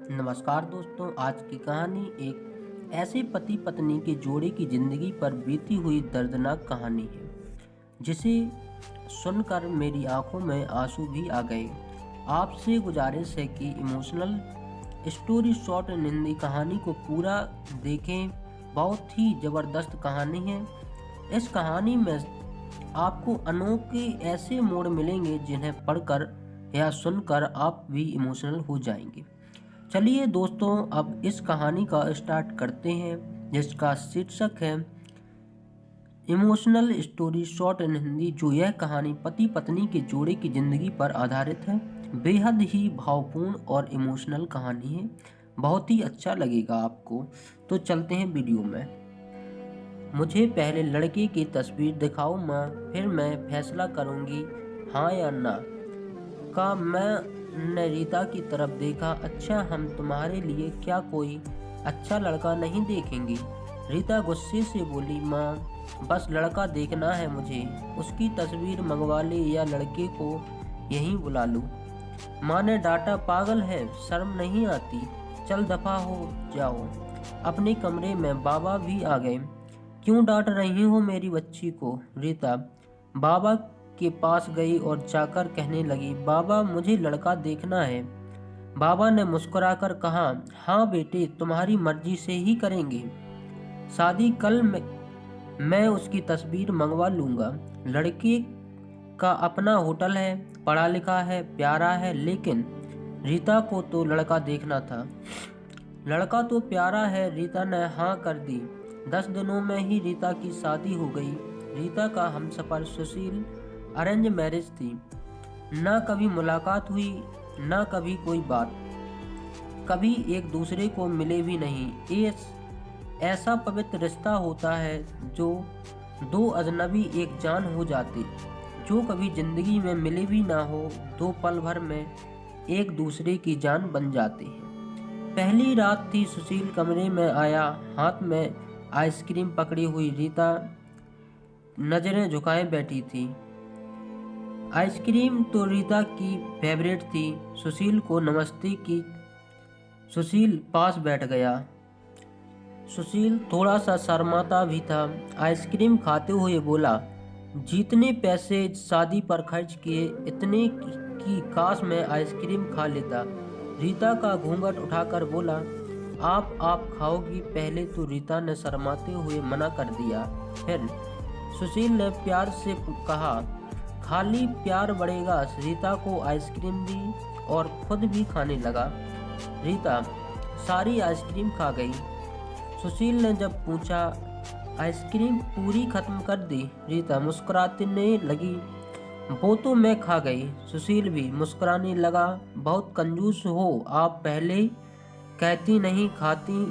नमस्कार दोस्तों, आज की कहानी एक ऐसे पति पत्नी के जोड़े की जिंदगी पर बीती हुई दर्दनाक कहानी है, जिसे सुनकर मेरी आंखों में आंसू भी आ गए। आपसे गुजारिश है कि emotional story short and Hindi कहानी को पूरा देखें। बहुत ही ज़बरदस्त कहानी है। इस कहानी में आपको अनोखे ऐसे मोड़ मिलेंगे जिन्हें पढ़कर या सुनकर आप भी इमोशनल हो जाएंगे। चलिए दोस्तों, अब इस कहानी का स्टार्ट करते हैं, जिसका शीर्षक है इमोशनल स्टोरी शॉर्ट इन हिंदी। जो यह कहानी पति पत्नी के जोड़े की जिंदगी पर आधारित है। बेहद ही भावपूर्ण और इमोशनल कहानी है। बहुत ही अच्छा लगेगा आपको। तो चलते हैं वीडियो में। मुझे पहले लड़के की तस्वीर दिखाओ माँ, फिर मैं फैसला करूँगी हाँ या ना। का मैंने रीता की तरफ देखा। अच्छा, हम तुम्हारे लिए क्या कोई अच्छा लड़का नहीं देखेंगे? रीता गुस्से से बोली, माँ बस लड़का देखना है मुझे। उसकी तस्वीर मंगवा ले या लड़के को यहीं बुला लूँ। माँ ने डांटा, पागल है, शर्म नहीं आती? चल दफा हो जाओ। अपने कमरे में बाबा भी आ गए। क्यों डांट रही हो मेरी बच्ची को? रीता बाबा के पास गई और जाकर कहने लगी, बाबा मुझे लड़का देखना है। बाबा ने मुस्कुराकर कहा, हाँ बेटे, तुम्हारी मर्जी से ही करेंगे। शादी कल मैं उसकी तस्वीर मंगवा लूँगा। लड़के का अपना होटल है, पढ़ा लिखा है, प्यारा है, लेकिन रीता को तो लड़का देखना था। लड़का तो प्यारा है। रीता ने हाँ कर दी। 10 दिनों में ही रीता की शादी हो गई। रीता का हमसफर सुशील अरेंज मैरिज थी। ना कभी मुलाकात हुई, ना कभी कोई बात, कभी एक दूसरे को मिले भी नहीं। ये ऐसा पवित्र रिश्ता होता है जो दो अजनबी एक जान हो जाते, जो कभी जिंदगी में मिले भी ना हो, दो पल भर में एक दूसरे की जान बन जाते हैं। पहली रात थी। सुशील कमरे में आया, हाथ में आइसक्रीम पकड़ी हुई रीता नजरें झुकाए बैठी थी। आइसक्रीम तो रीता की फेवरेट थी। सुशील को नमस्ते की। सुशील पास बैठ गया। सुशील थोड़ा सा शर्माता भी था। आइसक्रीम खाते हुए बोला, जितने पैसे शादी पर खर्च किए, इतने की काश मैं आइसक्रीम खा लेता। रीता का घूंघट उठाकर बोला, आप खाओगी? पहले तो रीता ने शर्माते हुए मना कर दिया। फिर सुशील ने प्यार से कहा, खाली प्यार बढ़ेगा। रीता को आइसक्रीम दी और खुद भी खाने लगा। रीता सारी आइसक्रीम खा गई। सुशील ने जब पूछा, आइसक्रीम पूरी खत्म कर दी? रीता मुस्कुराने लगी, वो तो मैं खा गई। सुशील भी मुस्कुराने लगा, बहुत कंजूस हो आप, पहले कहती नहीं खाती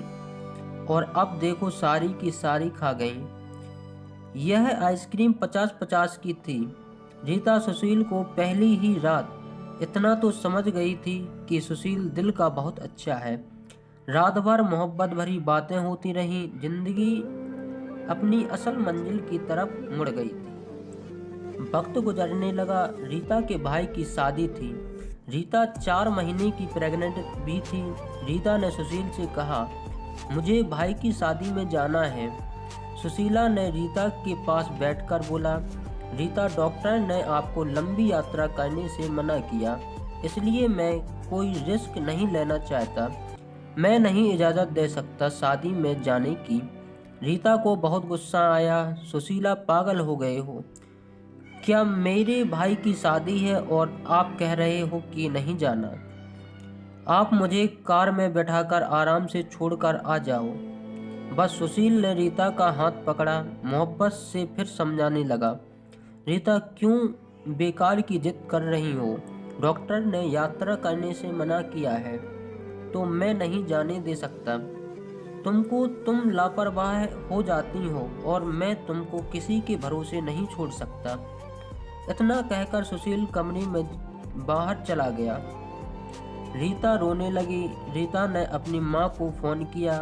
और अब देखो सारी की सारी खा गई। यह आइसक्रीम 50-50 की थी। रीता सुशील को पहली ही रात इतना तो समझ गई थी कि सुशील दिल का बहुत अच्छा है। रात भर मोहब्बत भरी बातें होती रहीं। जिंदगी अपनी असल मंजिल की तरफ मुड़ गई थी। वक्त गुजरने लगा। रीता के भाई की शादी थी। रीता 4 महीने की प्रेग्नेंट भी थी। रीता ने सुशील से कहा, मुझे भाई की शादी में जाना है। सुशीला ने रीता के पास बैठकर बोला, रीता डॉक्टर ने आपको लंबी यात्रा करने से मना किया, इसलिए मैं कोई रिस्क नहीं लेना चाहता। मैं नहीं इजाज़त दे सकता शादी में जाने की। रीता को बहुत गुस्सा आया। सुशीला, पागल हो गए हो क्या? मेरे भाई की शादी है और आप कह रहे हो कि नहीं जाना? आप मुझे कार में बैठाकर आराम से छोड़कर आ जाओ। बस। सुशील ने रीता का हाथ पकड़ा, मोहब्बत से फिर समझाने लगा, रीता क्यों बेकार की जिद कर रही हो? डॉक्टर ने यात्रा करने से मना किया है तो मैं नहीं जाने दे सकता। तुम लापरवाह हो जाती हो और मैं तुमको किसी के भरोसे नहीं छोड़ सकता। इतना कहकर सुशील कमरे में बाहर चला गया। रीता रोने लगी। रीता ने अपनी माँ को फ़ोन किया।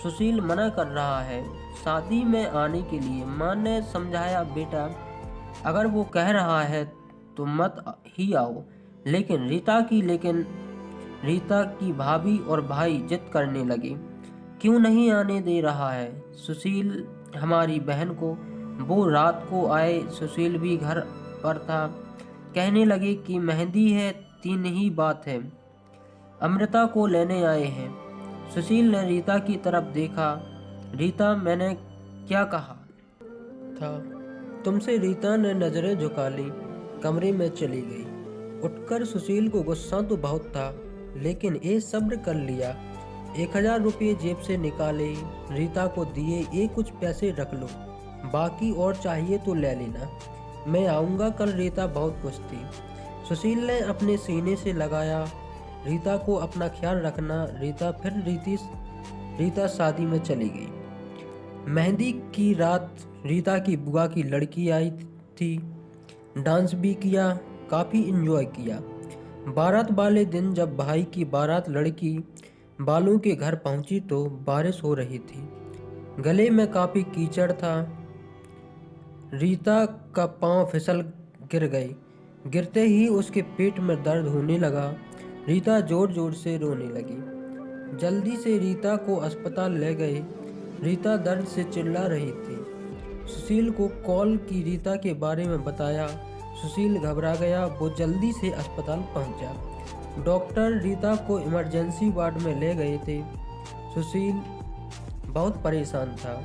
सुशील मना कर रहा है शादी में आने के लिए। माँ ने समझाया, बेटा अगर वो कह रहा है तो मत ही आओ। लेकिन रीता की भाभी और भाई जिद करने लगे, क्यों नहीं आने दे रहा है सुशील हमारी बहन को। वो रात को आए, सुशील भी घर पर था। कहने लगे कि मेहंदी है, 3 ही बात है, अमृता को लेने आए हैं। सुशील ने रीता की तरफ देखा। रीता, मैंने क्या कहा था तुमसे? रीता ने नजरें झुका ली, कमरे में चली गई। उठकर सुशील को गुस्सा तो बहुत था, लेकिन ये सब्र कर लिया। 1000 रुपये जेब से निकाले, रीता को दिए। ये कुछ पैसे रख लो, बाकी और चाहिए तो ले लेना, मैं आऊँगा कल। रीता बहुत खुश थी। सुशील ने अपने सीने से लगाया, रीता को अपना ख्याल रखना। रीता शादी में चली गई। मेहंदी की रात रीता की बुआ की लड़की आई थी। डांस भी किया, काफ़ी इंजॉय किया। बारात वाले दिन जब भाई की बारात लड़की बालों के घर पहुंची तो बारिश हो रही थी। गले में काफ़ी कीचड़ था। रीता का पांव फिसल गिर गई। गिरते ही उसके पेट में दर्द होने लगा। रीता जोर जोर से रोने लगी। जल्दी से रीता को अस्पताल ले गए। रीता दर्द से चिल्ला रही थी। सुशील को कॉल की, रीता के बारे में बताया। सुशील घबरा गया। वो जल्दी से अस्पताल पहुंचा। डॉक्टर रीता को इमरजेंसी वार्ड में ले गए थे। सुशील बहुत परेशान था।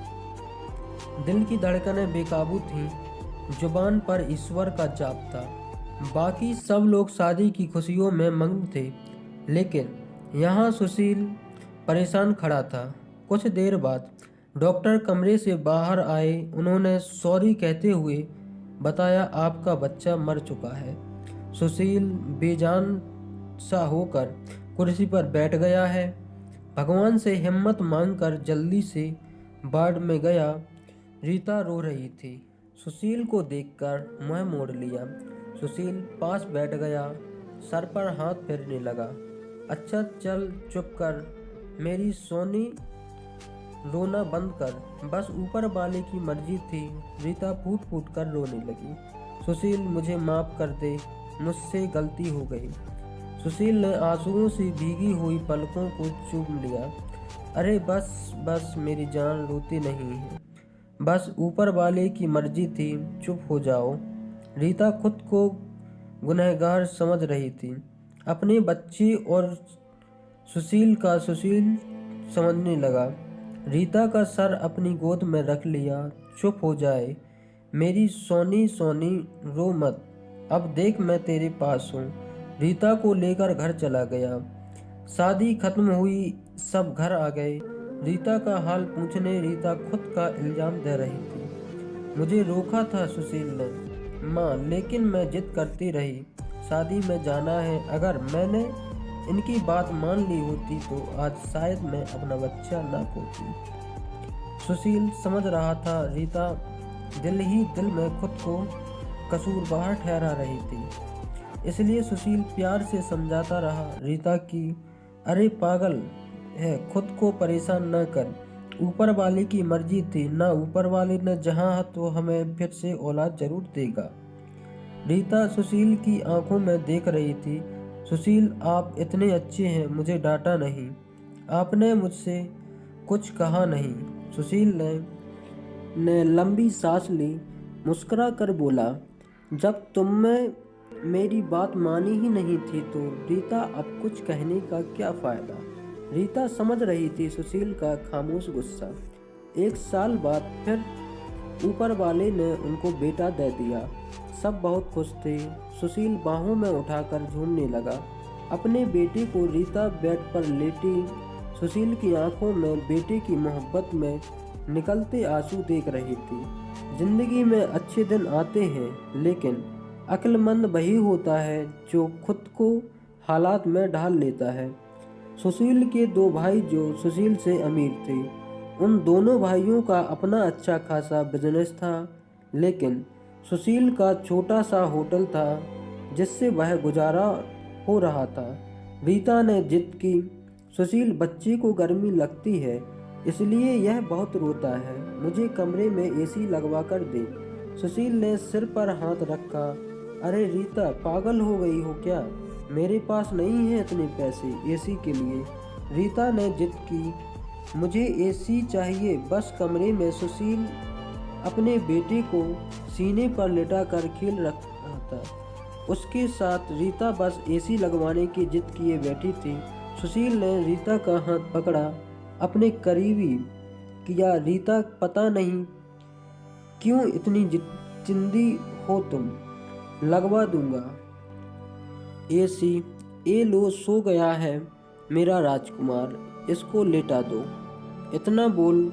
दिल की धड़कनें बेकाबू थीं। जुबान पर ईश्वर का जाप था। बाकी सब लोग शादी की खुशियों में मग्न थे, लेकिन यहाँ सुशील परेशान खड़ा था। कुछ देर बाद डॉक्टर कमरे से बाहर आए। उन्होंने सॉरी कहते हुए बताया, आपका बच्चा मर चुका है। सुशील बेजान सा होकर कुर्सी पर बैठ गया है। भगवान से हिम्मत मांगकर जल्दी से वार्ड में गया। रीता रो रही थी। सुशील को देखकर मुंह मोड़ लिया। सुशील पास बैठ गया, सर पर हाथ फेरने लगा। अच्छा चल चुप कर मेरी सोनी, रोना बंद कर, बस ऊपर वाले की मर्जी थी। रीता फूट फूट कर रोने लगी। सुशील, मुझे माफ़ कर दे, मुझसे गलती हो गई। सुशील ने आंसुओं से भीगी हुई पलकों को चूम लिया। अरे बस बस मेरी जान, रोती नहीं है, बस ऊपर वाले की मर्जी थी, चुप हो जाओ। रीता खुद को गुनहगार समझ रही थी, अपने बच्चे और सुशील समझने लगा। रीता का सर अपनी गोद में रख लिया। चुप हो जाए मेरी सोनी, सोनी रो मत, अब देख मैं तेरे पास हूँ। रीता को लेकर घर चला गया। शादी खत्म हुई, सब घर आ गए। रीता का हाल पूछने रीता खुद का इल्जाम दे रही थी। मुझे रोका था सुशील ने माँ, लेकिन मैं जिद करती रही, शादी में जाना है। अगर मैंने इनकी बात मान ली होती तो आज शायद मैं अपना बच्चा ना खोती। सुशील समझ रहा था रीता दिल ही दिल में खुद को कसूरवार ठहरा रही थी, इसलिए सुशील प्यार से समझाता रहा रीता की, अरे पागल है, खुद को परेशान न कर, ऊपर वाले की मर्जी थी ना, ऊपर वाले ने जहाँ तो हमें फिर से औलाद जरूर देगा। रीता सुशील की आंखों में देख रही थी। सुशील, आप इतने अच्छे हैं, मुझे डांटा नहीं, आपने मुझसे कुछ कहा नहीं। सुशील ने लंबी सांस ली, मुस्कुरा कर बोला, जब तुमने मेरी बात मानी ही नहीं थी तो रीता अब कुछ कहने का क्या फ़ायदा। रीता समझ रही थी सुशील का खामोश गुस्सा। 1 साल बाद फिर ऊपर वाले ने उनको बेटा दे दिया। सब बहुत खुश थे। सुशील बाहों में उठाकर झूमने लगा। अपने बेटे को रीता बेड पर लेटी सुशील की आंखों में बेटे की मोहब्बत में निकलते आंसू देख रही थी। जिंदगी में अच्छे दिन आते हैं, लेकिन अक्लमंद वही होता है जो खुद को हालात में ढाल लेता है। सुशील के 2 भाई जो सुशील से अमीर थे, उन दोनों भाइयों का अपना अच्छा खासा बिजनेस था, लेकिन सुशील का छोटा सा होटल था जिससे वह गुजारा हो रहा था। रीता ने जिद की, सुशील, बच्चे को गर्मी लगती है इसलिए यह बहुत रोता है, मुझे कमरे में एसी लगवा कर दे। सुशील ने सिर पर हाथ रखा। अरे रीता, पागल हो गई हो क्या? मेरे पास नहीं है इतने पैसे एसी के लिए। रीता ने जिद की, मुझे एसी चाहिए। बस कमरे में सुशील अपने बेटे को सीने पर लिटाकर खेल रहा था। उसके साथ रीता बस एसी लगवाने की जिद किए बैठी थी। सुशील ने रीता का हाथ पकड़ा, अपने करीबी किया। रीता, पता नहीं क्यों इतनी जिद्दी हो तुम, लगवा दूंगा एसी। ए लो, सो गया है मेरा राजकुमार, इसको लेटा दो। इतना बोल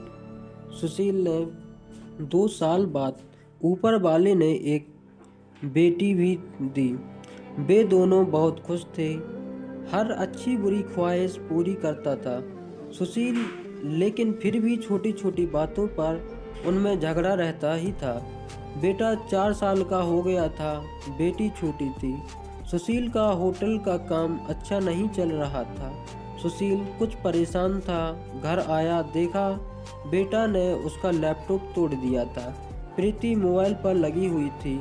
सुशील ने 2 साल बाद ऊपर वाले ने एक बेटी भी दी। वे दोनों बहुत खुश थे। हर अच्छी बुरी ख्वाहिश पूरी करता था सुशील, लेकिन फिर भी छोटी छोटी बातों पर उनमें झगड़ा रहता ही था। बेटा 4 साल का हो गया था, बेटी छोटी थी। सुशील का होटल का काम अच्छा नहीं चल रहा था। सुशील कुछ परेशान था। घर आया, देखा बेटा ने उसका लैपटॉप तोड़ दिया था। प्रीति मोबाइल पर लगी हुई थी।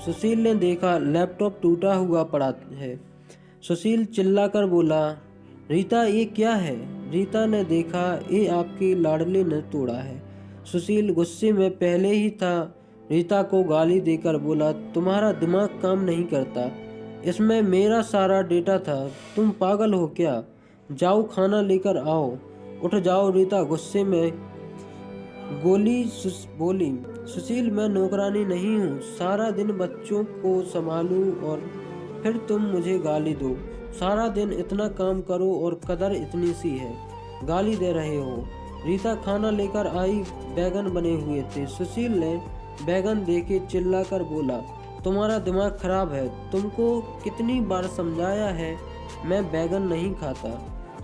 सुशील ने देखा लैपटॉप टूटा हुआ पड़ा है। सुशील चिल्लाकर बोला, रीता ये क्या है? रीता ने देखा, ये आपके लाडले ने तोड़ा है। सुशील गुस्से में पहले ही था। रीता को गाली देकर बोला, तुम्हारा दिमाग काम नहीं करता, इसमें मेरा सारा डेटा था, तुम पागल हो क्या? जाओ खाना लेकर आओ। उठ जाओ। रीता गुस्से में बोली। सुशील, मैं नौकरानी नहीं हूँ, सारा दिन बच्चों को संभालूं और फिर तुम मुझे गाली दो। सारा दिन इतना काम करो और कदर इतनी सी है, गाली दे रहे हो। रीता खाना लेकर आई, बैगन बने हुए थे। सुशील ने बैगन देखे चिल्लाकर बोला, तुम्हारा दिमाग खराब है, तुमको कितनी बार समझाया है मैं बैगन नहीं खाता।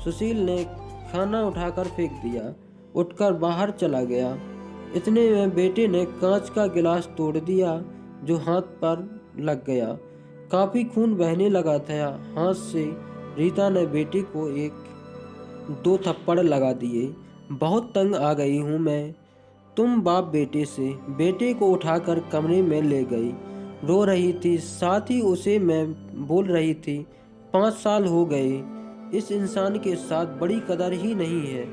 सुशील ने खाना उठाकर फेंक दिया, उठकर बाहर चला गया। इतने में बेटे ने कांच का गिलास तोड़ दिया जो हाथ पर लग गया। काफी खून बहने लगा था हाथ से। रीता ने बेटे को 1-2 थप्पड़ लगा दिए। बहुत तंग आ गई हूँ मैं तुम बाप बेटे से। बेटे को उठाकर कमरे में ले गई। रो रही थी, साथ ही उसे मैं बोल रही थी, 5 साल हो गए, इस इंसान के साथ बड़ी कदर ही नहीं है।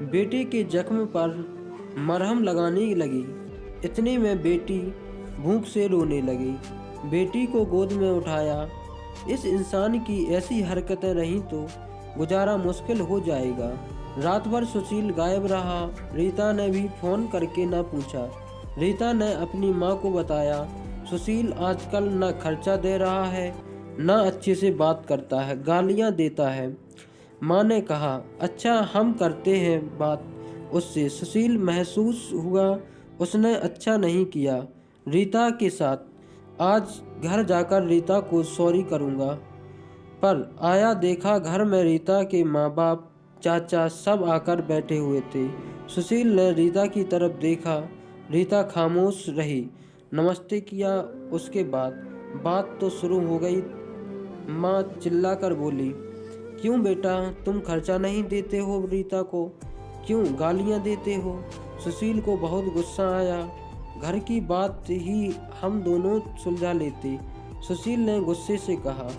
बेटे के जख्म पर मरहम लगाने लगी। इतने में बेटी भूख से रोने लगी। बेटी को गोद में उठाया। इस इंसान की ऐसी हरकतें रहीं तो गुजारा मुश्किल हो जाएगा। रात भर सुशील गायब रहा। रीता ने भी फोन करके ना पूछा। रीता ने अपनी माँ को बताया, सुशील आजकल न खर्चा दे रहा है, न अच्छे से बात करता है, गालियाँ देता है। माँ ने कहा, अच्छा हम करते हैं बात उससे। सुशील महसूस हुआ उसने अच्छा नहीं किया रीता के साथ। आज घर जाकर रीता को सॉरी करूँगा। पर आया, देखा घर में रीता के माँ बाप, चाचा सब आकर बैठे हुए थे। सुशील ने रीता की तरफ देखा। रीता खामोश रही। नमस्ते किया, उसके बाद बात तो शुरू हो गई। माँ चिल्लाकर बोली, क्यों बेटा तुम खर्चा नहीं देते हो रीता को? क्यों गालियाँ देते हो? सुशील को बहुत गुस्सा आया। घर की बात ही हम दोनों सुलझा लेते। सुशील ने गुस्से से कहा,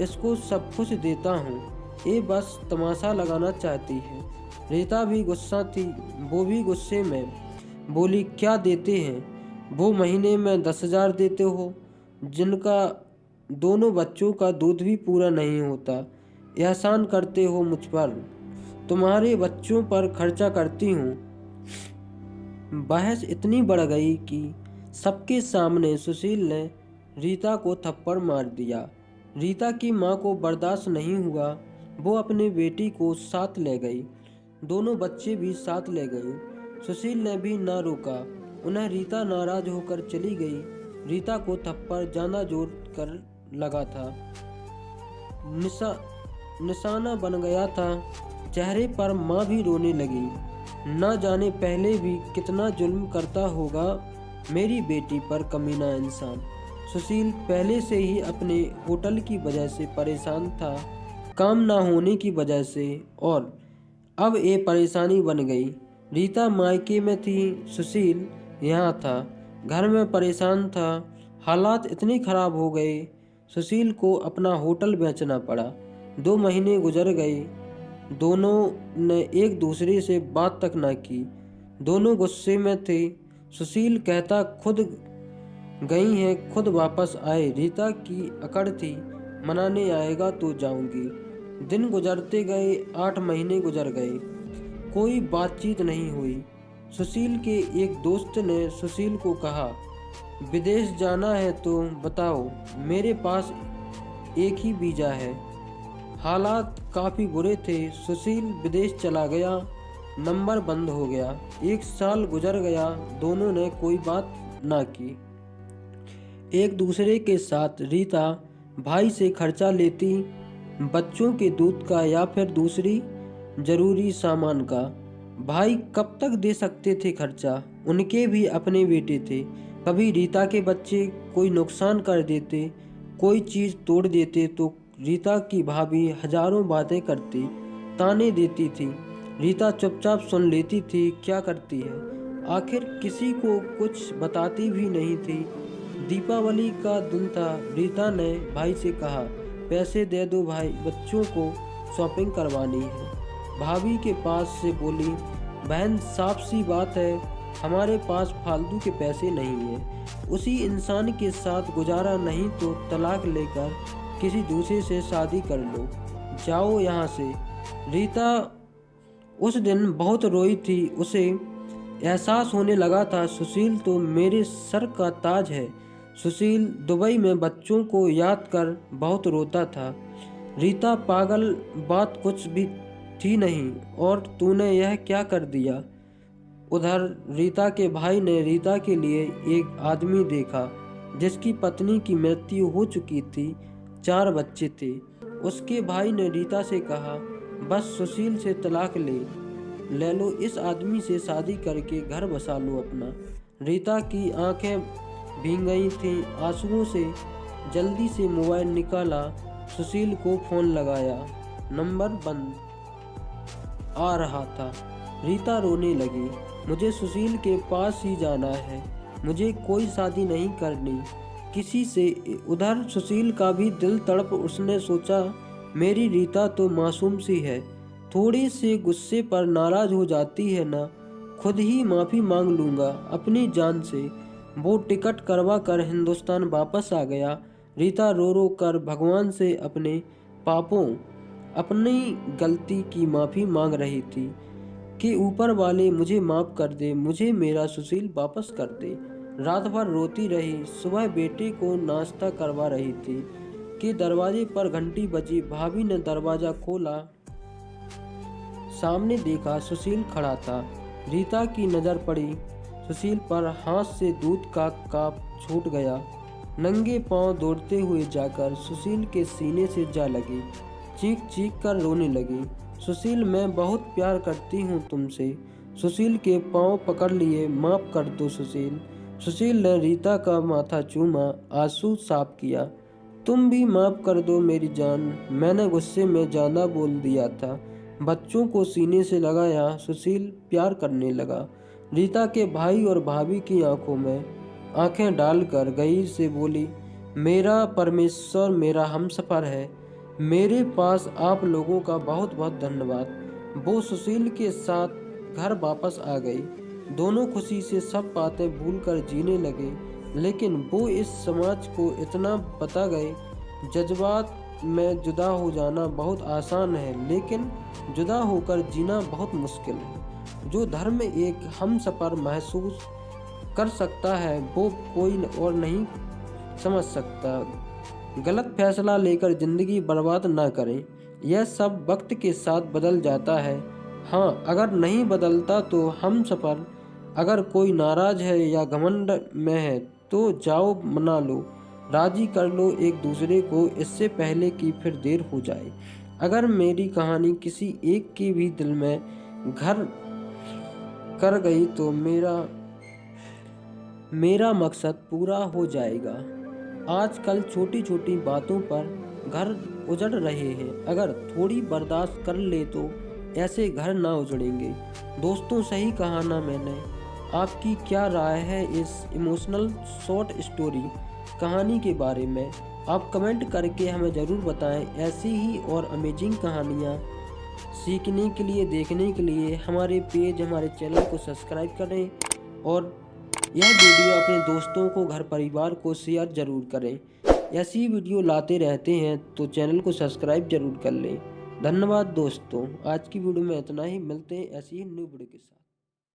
इसको सब कुछ देता हूँ, ये बस तमाशा लगाना चाहती है। रीता भी गुस्सा थी, वो भी गुस्से में बोली, क्या देते हैं? वो महीने में 10,000 देते हो, जिनका दोनों बच्चों का दूध भी पूरा नहीं होता। एहसान करते हो मुझ पर, तुम्हारे बच्चों पर खर्चा करती हूँ। बहस इतनी बढ़ गई कि सबके सामने सुशील ने रीता को थप्पड़ मार दिया। रीता की माँ को बर्दाश्त नहीं हुआ। वो अपने बेटी को साथ ले गई। दोनों बच्चे भी साथ ले गए। सुशील ने भी ना रोका उन्हें। रीता नाराज होकर चली गई। रीता को थप्पड़ ज्यादा जोर कर लगा था, निशाना बन गया था चेहरे पर। माँ भी रोने लगी। न जाने पहले भी कितना जुल्म करता होगा मेरी बेटी पर कमीना इंसान। सुशील पहले से ही अपने होटल की वजह से परेशान था, काम ना होने की वजह से, और अब ये परेशानी बन गई। रीता मायके में थी, सुशील यहाँ था, घर में परेशान था। हालात इतने खराब हो गए सुशील को अपना होटल बेचना पड़ा। 2 महीने गुजर गए। दोनों ने एक दूसरे से बात तक ना की। दोनों गुस्से में थे। सुशील कहता खुद गई हैं, खुद वापस आए। रीता की अकड़ थी, मनाने आएगा तो जाऊंगी। दिन गुजरते गए, 8 महीने गुजर गए। कोई बातचीत नहीं हुई। सुशील के एक दोस्त ने सुशील को कहा, विदेश जाना है तो बताओ, मेरे पास एक ही वीज़ा है। हालात काफ़ी बुरे थे। सुशील विदेश चला गया, नंबर बंद हो गया। 1 साल गुजर गया, दोनों ने कोई बात ना की। एक दूसरे के साथ रीता भाई से खर्चा लेती, बच्चों के दूध का या फिर दूसरी जरूरी सामान का। भाई कब तक दे सकते थे खर्चा, उनके भी अपने बेटे थे। कभी रीता के बच्चे कोई नुकसान कर देते, कोई चीज़ तोड़ देते तो रीता की भाभी हजारों बातें करती, ताने देती थी। रीता चुपचाप सुन लेती थी। क्या करती है, आखिर किसी को कुछ बताती भी नहीं थी। दीपावली का दिन था। रीता ने भाई से कहा, पैसे दे दो भाई, बच्चों को शॉपिंग करवानी है। भाभी के पास से बोली, बहन साफ सी बात है, हमारे पास फालतू के पैसे नहीं है। उसी इंसान के साथ गुजारा नहीं तो तलाक लेकर किसी दूसरे से शादी कर लो, जाओ यहाँ से। रीता उस दिन बहुत रोई थी। उसे एहसास होने लगा था, सुशील तो मेरे सर का ताज है। सुशील दुबई में बच्चों को याद कर बहुत रोता था। रीता पागल, बात कुछ भी थी नहीं, और तूने यह क्या कर दिया। उधर रीता के भाई ने रीता के लिए एक आदमी देखा जिसकी पत्नी की मृत्यु हो चुकी थी, 4 बच्चे थे। उसके भाई ने रीता से कहा, बस सुशील से तलाक ले लो, इस आदमी से शादी करके घर बसा लो अपना। रीता की आंखें भीग गई थीं आंसुओं से। जल्दी से मोबाइल निकाला, सुशील को फ़ोन लगाया, नंबर बंद आ रहा था। रीता रोने लगी, मुझे सुशील के पास ही जाना है, मुझे कोई शादी नहीं करनी किसी से। उधर सुशील का भी दिल तड़प। उसने सोचा, मेरी रीता तो मासूम सी है, थोड़े से गुस्से पर नाराज हो जाती है ना, खुद ही माफ़ी मांग लूँगा अपनी जान से। वो टिकट करवा कर हिंदुस्तान वापस आ गया। रीता रो रो कर भगवान से अपने पापों, अपनी गलती की माफ़ी मांग रही थी कि ऊपर वाले मुझे माफ़ कर दे, मुझे मेरा सुशील वापस कर दे। रात भर रोती रही। सुबह बेटे को नाश्ता करवा रही थी कि दरवाजे पर घंटी बजी। भाभी ने दरवाज़ा खोला, सामने देखा सुशील खड़ा था। रीता की नज़र पड़ी सुशील पर, हाथ से दूध का कप छूट गया। नंगे पांव दौड़ते हुए जाकर सुशील के सीने से जा लगी, चीख चीख कर रोने लगी। सुशील, मैं बहुत प्यार करती हूँ तुमसे। सुशील के पांव पकड़ लिए, माफ़ कर दो सुशील। सुशील ने रीता का माथा चूमा, आंसू साफ किया। तुम भी माफ़ कर दो मेरी जान, मैंने गुस्से में ज़्यादा बोल दिया था। बच्चों को सीने से लगाया, सुशील प्यार करने लगा। रीता के भाई और भाभी की आंखों में आंखें डालकर गहीर से बोली, मेरा परमेश्वर मेरा हमसफ़र है, मेरे पास आप लोगों का बहुत बहुत धन्यवाद। वो सुशील के साथ घर वापस आ गई। दोनों खुशी से सब बातें भूलकर जीने लगे। लेकिन वो इस समाज को इतना बता गए, जज्बात में जुदा हो जाना बहुत आसान है, लेकिन जुदा होकर जीना बहुत मुश्किल है। जो धर्म एक हमसफ़र महसूस कर सकता है, वो कोई और नहीं समझ सकता। गलत फैसला लेकर ज़िंदगी बर्बाद ना करें, यह सब वक्त के साथ बदल जाता है। हाँ, अगर नहीं बदलता तो हमसफ़र, अगर कोई नाराज़ है या घमंड में है तो जाओ मना लो, राज़ी कर लो एक दूसरे को, इससे पहले कि फिर देर हो जाए। अगर मेरी कहानी किसी एक के भी दिल में घर कर गई तो मेरा मकसद पूरा हो जाएगा। आजकल छोटी छोटी बातों पर घर उजड़ रहे हैं, अगर थोड़ी बर्दाश्त कर ले तो ऐसे घर ना उजड़ेंगे। दोस्तों, सही कहा ना मैंने? आपकी क्या राय है इस इमोशनल शॉर्ट स्टोरी कहानी के बारे में? आप कमेंट करके हमें ज़रूर बताएं। ऐसी ही और अमेजिंग कहानियाँ सीखने के लिए, देखने के लिए हमारे पेज, हमारे चैनल को सब्सक्राइब करें और यह वीडियो अपने दोस्तों को, घर परिवार को शेयर ज़रूर करें। ऐसी वीडियो लाते रहते हैं तो चैनल को सब्सक्राइब ज़रूर कर लें। धन्यवाद दोस्तों। आज की वीडियो में इतना ही, मिलते हैं ऐसी ही न्यू वीडियो के साथ।